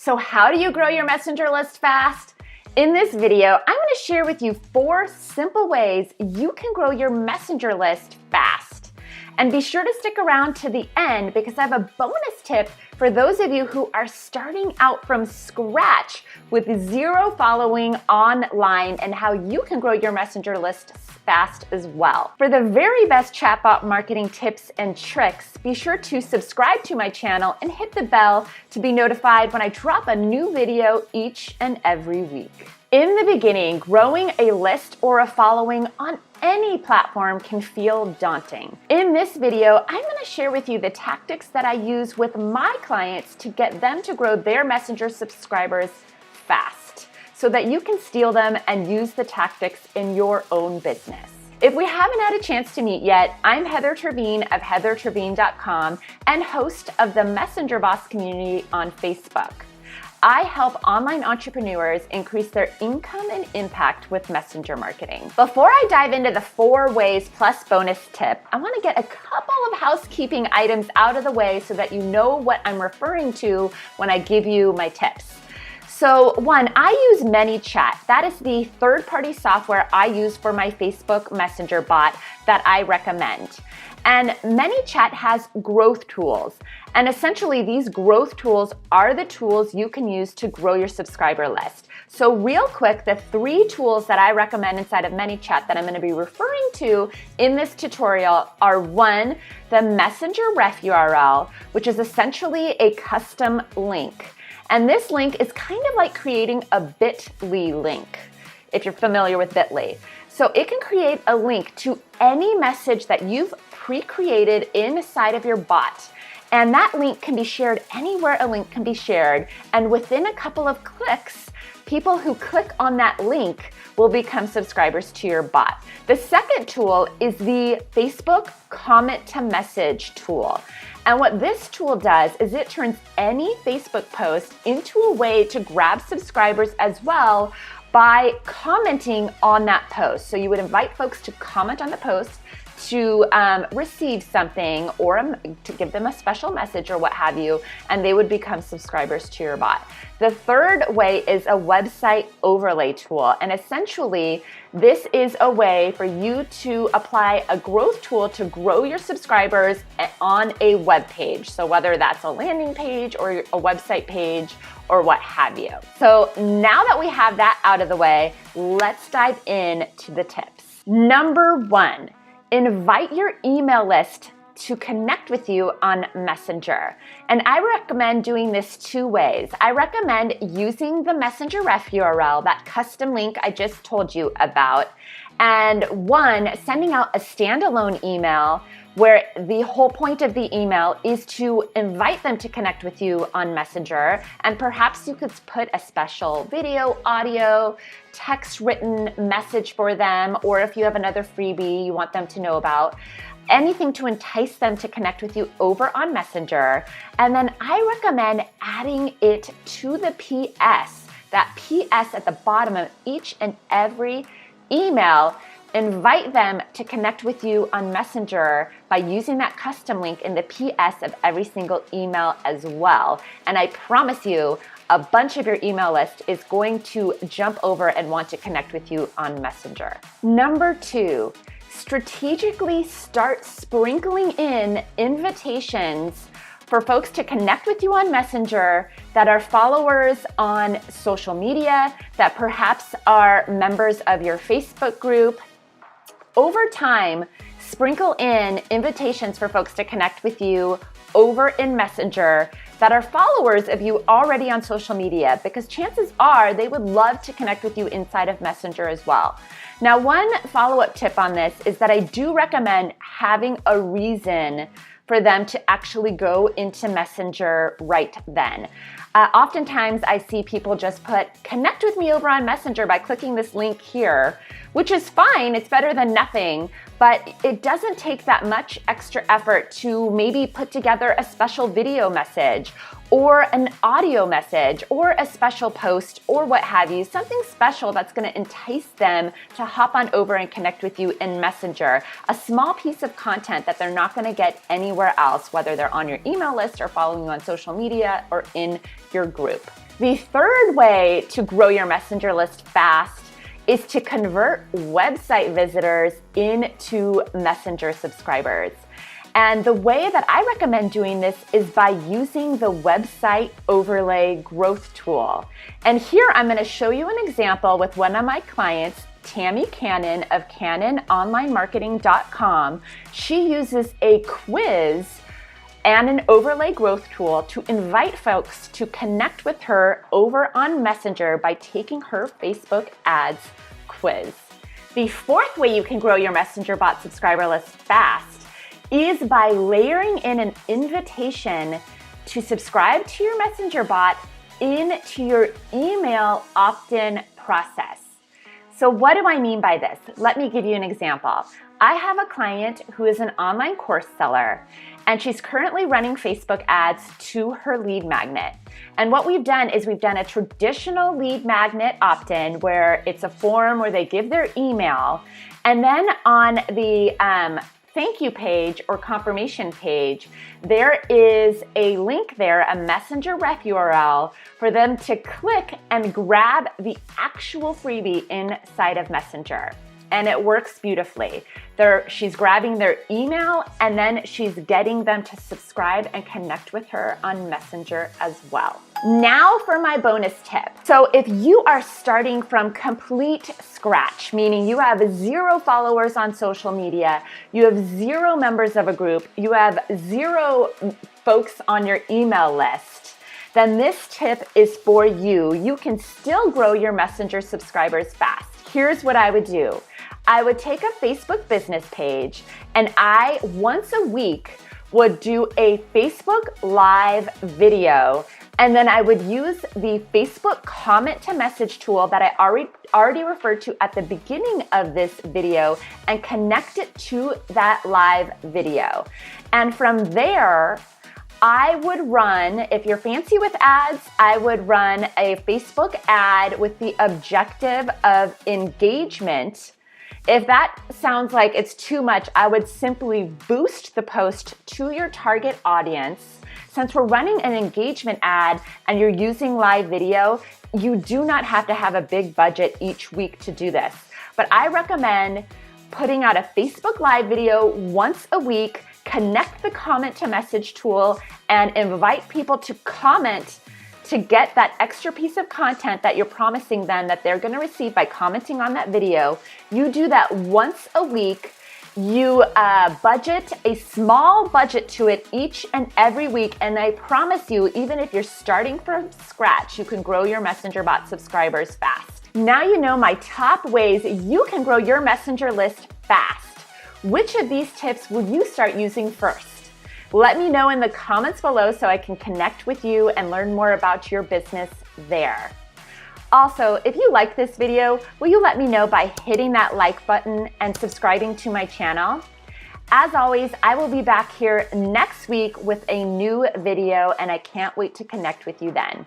So how do you grow your messenger list fast? In this video, I'm going to share with you 4 simple ways you can grow your messenger list fast. And be sure to stick around to the end because I have a bonus tip for those of you who are starting out from scratch with 0 following online and how you can grow your messenger list fast as well. For the very best chatbot marketing tips and tricks, be sure to subscribe to my channel and hit the bell to be notified when I drop a new video each and every week. In the beginning, growing a list or a following on any platform can feel daunting. In this video, I'm going to share with you the tactics that I use with my clients to get them to grow their messenger subscribers fast so that you can steal them and use the tactics in your own business. If we haven't had a chance to meet yet, I'm Heather Trevine of heathertrevine.com and host of the Messenger Boss community on Facebook. I help online entrepreneurs increase their income and impact with messenger marketing. Before I dive into the 4 ways plus bonus tip, I want to get a couple of housekeeping items out of the way so that you know what I'm referring to when I give you my tips. So 1, I use ManyChat. That is the third-party software I use for my Facebook Messenger bot that I recommend. And ManyChat has growth tools. And essentially, these growth tools are the tools you can use to grow your subscriber list. So real quick, the 3 tools that I recommend inside of ManyChat that I'm going to be referring to in this tutorial are 1, the Messenger Ref URL, which is essentially a custom link. And this link is kind of like creating a bit.ly link, if you're familiar with bit.ly. So it can create a link to any message that you've pre-created inside of your bot. And that link can be shared anywhere a link can be shared. And within a couple of clicks, people who click on that link will become subscribers to your bot. The second tool is the Facebook Comment to Message tool. And what this tool does is it turns any Facebook post into a way to grab subscribers as well by commenting on that post. So you would invite folks to comment on the post to receive something or to give them a special message or what have you, and they would become subscribers to your bot. The third way is a website overlay tool, and essentially this is a way for you to apply a growth tool to grow your subscribers on a web page. So whether that's a landing page or a website page or what have you. So now that we have that out of the way, let's dive into the tips. Number 1, invite your email list to connect with you on Messenger. And I recommend doing this 2 ways. I recommend using the Messenger Ref URL, that custom link I just told you about, and 1, sending out a standalone email where the whole point of the email is to invite them to connect with you on Messenger. And perhaps you could put a special video, audio, text written message for them, or if you have another freebie you want them to know about, anything to entice them to connect with you over on Messenger. And then I recommend adding it to the PS, that PS at the bottom of each and every email. Invite them to connect with you on Messenger by using that custom link in the PS of every single email as well. And I promise you, a bunch of your email list is going to jump over and want to connect with you on Messenger. Number 2, strategically start sprinkling in invitations for folks to connect with you on Messenger that are followers on social media, that perhaps are members of your Facebook group. Over time, sprinkle in invitations for folks to connect with you over in Messenger that are followers of you already on social media, because chances are they would love to connect with you inside of Messenger as well. Now, one follow-up tip on this is that I do recommend having a reason for them to actually go into Messenger right then. Oftentimes I see people just put, connect with me over on Messenger by clicking this link here, which is fine, it's better than nothing, but it doesn't take that much extra effort to maybe put together a special video message or an audio message or a special post or what have you, something special that's going to entice them to hop on over and connect with you in Messenger, a small piece of content that they're not going to get anywhere else, whether they're on your email list or following you on social media or in your group. The third way to grow your messenger list fast is to convert website visitors into messenger subscribers. And the way that I recommend doing this is by using the website overlay growth tool. And here I'm going to show you an example with one of my clients, Tammy Cannon of CannonOnlineMarketing.com. She uses a quiz and an overlay growth tool to invite folks to connect with her over on Messenger by taking her Facebook ads quiz. The fourth way you can grow your Messenger bot subscriber list fast is by layering in an invitation to subscribe to your Messenger bot into your email opt-in process. So what do I mean by this? Let me give you an example. I have a client who is an online course seller, and she's currently running Facebook ads to her lead magnet. And what we've done is we've done a traditional lead magnet opt-in where it's a form where they give their email, and then on the thank you page or confirmation page, there is a link there, a messenger ref URL for them to click and grab the actual freebie inside of Messenger. And it works beautifully. She's grabbing their email and then she's getting them to subscribe and connect with her on Messenger as well. Now for my bonus tip. So if you are starting from complete scratch, meaning you have 0 followers on social media, you have 0 members of a group, you have 0 folks on your email list, then this tip is for you. You can still grow your Messenger subscribers fast. Here's what I would do. I would take a Facebook business page and I, once a week, would do a Facebook Live video, and then I would use the Facebook comment to message tool that I already referred to at the beginning of this video and connect it to that live video. And from there, I would run, if you're fancy with ads, I would run a Facebook ad with the objective of engagement. If that sounds like it's too much, I would simply boost the post to your target audience. Since we're running an engagement ad and you're using live video, you do not have to have a big budget each week to do this. But I recommend putting out a Facebook Live video once a week, connect the comment to message tool, and invite people to comment to get that extra piece of content that you're promising them that they're gonna receive by commenting on that video. You do that once a week. You budget a small budget to it each and every week, and I promise you, even if you're starting from scratch, you can grow your Messenger bot subscribers fast. Now you know my top ways you can grow your Messenger list fast. Which of these tips will you start using first? Let me know in the comments below so I can connect with you and learn more about your business there. Also, if you like this video, will you let me know by hitting that like button and subscribing to my channel? As always, I will be back here next week with a new video, and I can't wait to connect with you then.